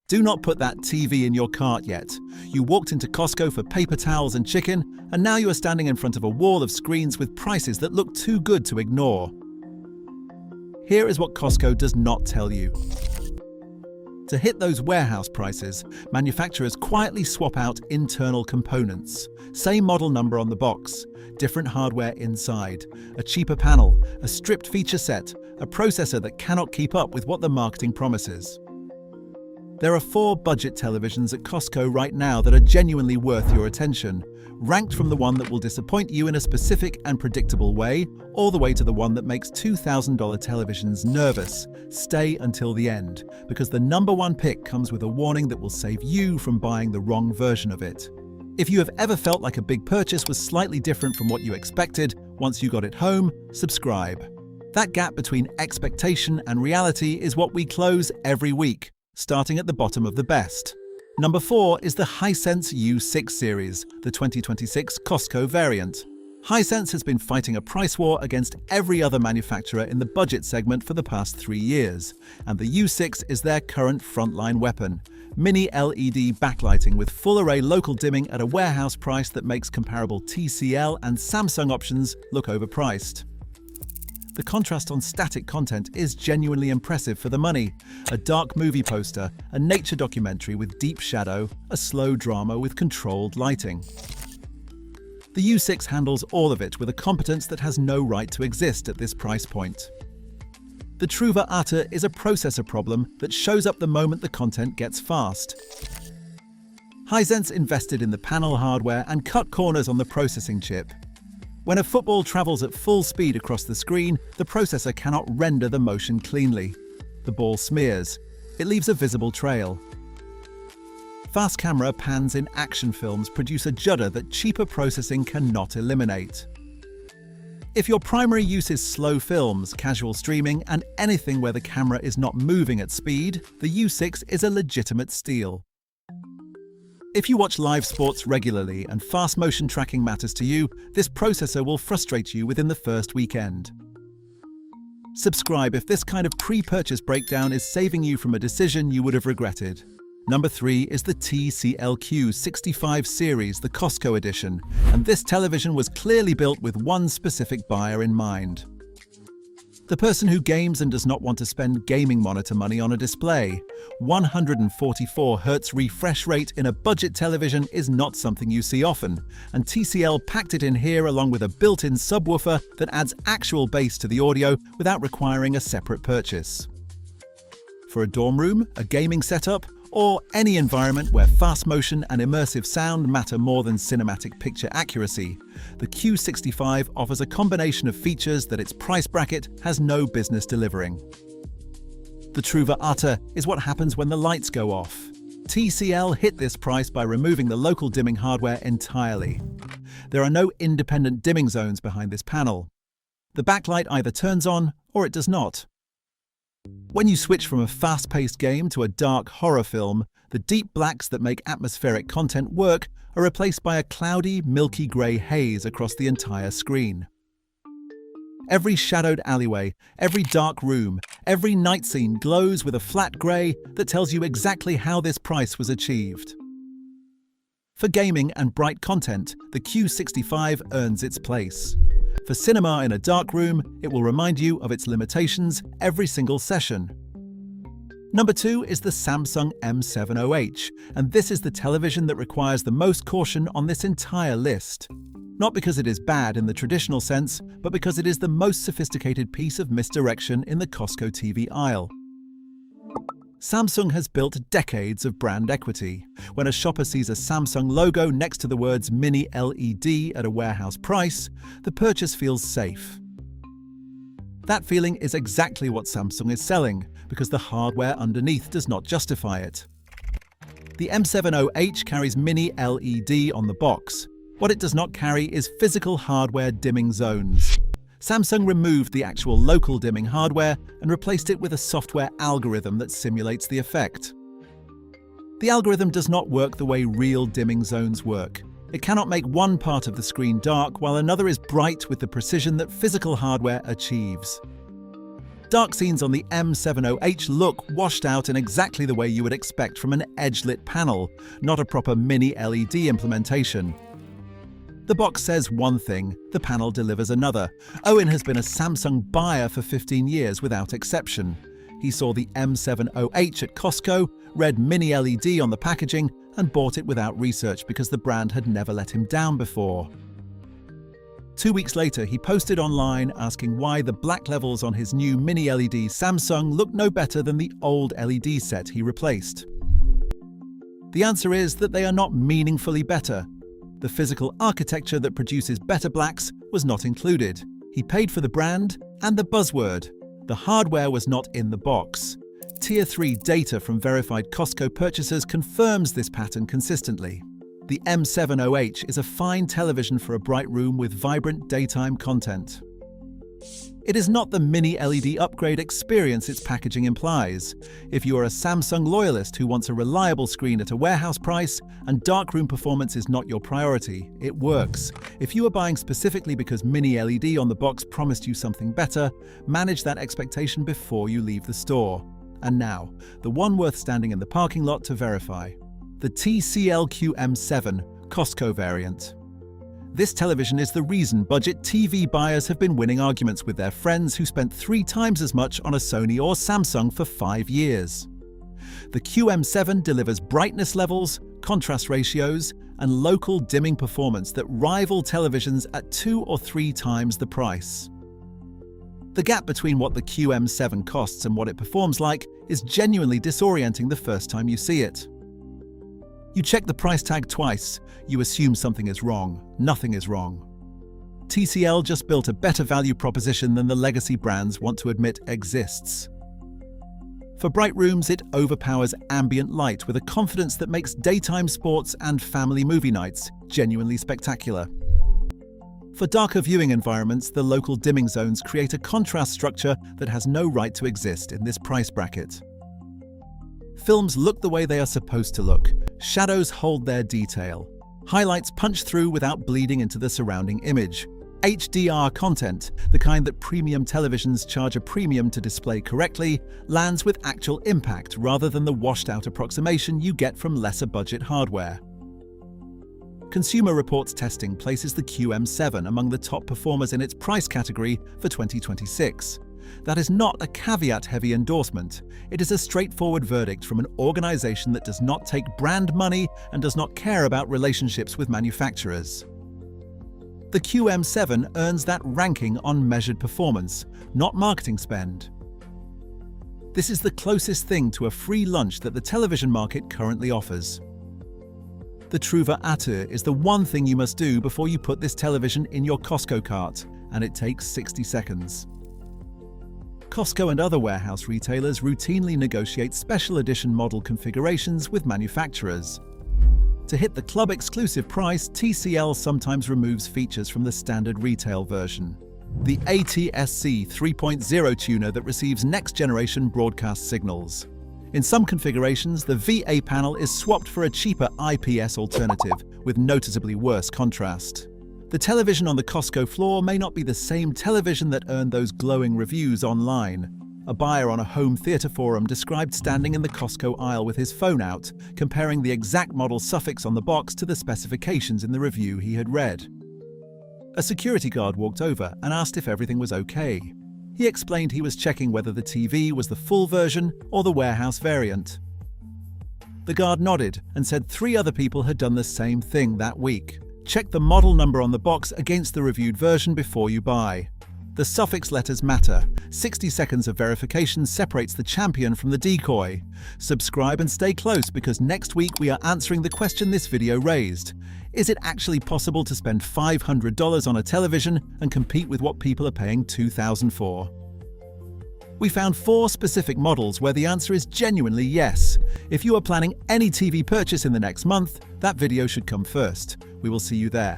Do not put that TV in your cart yet. You walked into Costco for paper towels and chicken, and now you are standing in front of a wall of screens with prices that look too good to ignore. Here is what Costco does not tell you. To hit those warehouse prices, manufacturers quietly swap out internal components. Same model number on the box, different hardware inside, a cheaper panel, a stripped feature set, a processor that cannot keep up with what the marketing promises. There are 4 budget televisions at Costco right now that are genuinely worth your attention, ranked from the one that will disappoint you in a specific and predictable way, all the way to the one that makes $2,000 televisions nervous. Stay until the end, because the #1 pick comes with a warning that will save you from buying the wrong version of it. If you have ever felt like a big purchase was slightly different from what you expected, once you got it home, subscribe. That gap between expectation and reality is what we close every week, starting at the bottom of the best. Number 4 is the Hisense U6 Series, the 2026 Costco variant. Hisense has been fighting a price war against every other manufacturer in the budget segment for the past 3 years, and the U6 is their current frontline weapon. Mini LED backlighting with full-array local dimming at a warehouse price that makes comparable TCL and Samsung options look overpriced. The contrast on static content is genuinely impressive for the money. A dark movie poster, a nature documentary with deep shadow, a slow drama with controlled lighting. The U6 handles all of it with a competence that has no right to exist at this price point. The overachiever is a processor problem that shows up the moment the content gets fast. Hisense invested in the panel hardware and cut corners on the processing chip. When a football travels at full speed across the screen, the processor cannot render the motion cleanly. The ball smears. It leaves a visible trail. Fast camera pans in action films produce a judder that cheaper processing cannot eliminate. If your primary use is slow films, casual streaming, and anything where the camera is not moving at speed, the U6 is a legitimate steal. If you watch live sports regularly and fast motion tracking matters to you, this processor will frustrate you within the first weekend. Subscribe if this kind of pre-purchase breakdown is saving you from a decision you would have regretted. Number 3 is the TCL Q65 Series, the Costco edition, and this television was clearly built with one specific buyer in mind. The person who games and does not want to spend gaming monitor money on a display. 144 Hz refresh rate in a budget television is not something you see often, and TCL packed it in here along with a built-in subwoofer that adds actual bass to the audio without requiring a separate purchase. For a dorm room, a gaming setup, or any environment where fast motion and immersive sound matter more than cinematic picture accuracy, the Q65 offers a combination of features that its price bracket has no business delivering. The overachiever is what happens when the lights go off. TCL hit this price by removing the local dimming hardware entirely. There are no independent dimming zones behind this panel. The backlight either turns on or it does not. When you switch from a fast-paced game to a dark horror film, the deep blacks that make atmospheric content work are replaced by a cloudy, milky grey haze across the entire screen. Every shadowed alleyway, every dark room, every night scene glows with a flat grey that tells you exactly how this price was achieved. For gaming and bright content, the Q65 earns its place. For cinema in a dark room, it will remind you of its limitations every single session. Number 2 is the Samsung M7OH, and this is the television that requires the most caution on this entire list. Not because it is bad in the traditional sense, but because it is the most sophisticated piece of misdirection in the Costco TV aisle. Samsung has built decades of brand equity. When a shopper sees a Samsung logo next to the words Mini LED at a warehouse price, the purchase feels safe. That feeling is exactly what Samsung is selling, because the hardware underneath does not justify it. The M7OH carries Mini LED on the box. What it does not carry is physical hardware dimming zones. Samsung removed the actual local dimming hardware and replaced it with a software algorithm that simulates the effect. The algorithm does not work the way real dimming zones work. It cannot make one part of the screen dark while another is bright with the precision that physical hardware achieves. Dark scenes on the M70H look washed out in exactly the way you would expect from an edge-lit panel, not a proper mini LED implementation. The box says one thing, the panel delivers another. Owen has been a Samsung buyer for 15 years without exception. He saw the M70H at Costco, read mini LED on the packaging, and bought it without research because the brand had never let him down before. 2 weeks later, he posted online asking why the black levels on his new mini LED Samsung look no better than the old LED set he replaced. The answer is that they are not meaningfully better. The physical architecture that produces better blacks was not included. He paid for the brand and the buzzword. The hardware was not in the box. Tier 3 data from verified Costco purchasers confirms this pattern consistently. The M70H is a fine television for a bright room with vibrant daytime content. It is not the mini LED upgrade experience its packaging implies. If you are a Samsung loyalist who wants a reliable screen at a warehouse price and darkroom performance is not your priority, it works. If you are buying specifically because mini LED on the box promised you something better, manage that expectation before you leave the store. And now, the one worth standing in the parking lot to verify. The TCL QM7 Costco variant. This television is the reason budget TV buyers have been winning arguments with their friends who spent 3 times as much on a Sony or Samsung for 5 years. The QM7 delivers brightness levels, contrast ratios, and local dimming performance that rival televisions at 2 or 3 times the price. The gap between what the QM7 costs and what it performs like is genuinely disorienting the first time you see it. You check the price tag twice, you assume something is wrong. Nothing is wrong. TCL just built a better value proposition than the legacy brands want to admit exists. For bright rooms, it overpowers ambient light with a confidence that makes daytime sports and family movie nights genuinely spectacular. For darker viewing environments, the local dimming zones create a contrast structure that has no right to exist in this price bracket. Films look the way they are supposed to look. Shadows hold their detail. Highlights punch through without bleeding into the surrounding image. HDR content, the kind that premium televisions charge a premium to display correctly, lands with actual impact rather than the washed-out approximation you get from lesser budget hardware. Consumer Reports testing places the QM7 among the top performers in its price category for 2026. That is not a caveat-heavy endorsement. It is a straightforward verdict from an organization that does not take brand money and does not care about relationships with manufacturers. The QM7 earns that ranking on measured performance, not marketing spend. This is the closest thing to a free lunch that the television market currently offers. The Truva Atur is the one thing you must do before you put this television in your Costco cart, and it takes 60 seconds. Costco and other warehouse retailers routinely negotiate special edition model configurations with manufacturers. To hit the club-exclusive price, TCL sometimes removes features from the standard retail version. The ATSC 3.0 tuner that receives next-generation broadcast signals. In some configurations, the VA panel is swapped for a cheaper IPS alternative with noticeably worse contrast. The television on the Costco floor may not be the same television that earned those glowing reviews online. A buyer on a home theater forum described standing in the Costco aisle with his phone out, comparing the exact model suffix on the box to the specifications in the review he had read. A security guard walked over and asked if everything was okay. He explained he was checking whether the TV was the full version or the warehouse variant. The guard nodded and said 3 other people had done the same thing that week. Check the model number on the box against the reviewed version before you buy. The suffix letters matter. 60 seconds of verification separates the champion from the decoy. Subscribe and stay close because next week we are answering the question this video raised. Is it actually possible to spend $500 on a television and compete with what people are paying $2,000 for? We found 4 specific models where the answer is genuinely yes. If you are planning any TV purchase in the next month, that video should come first. We will see you there.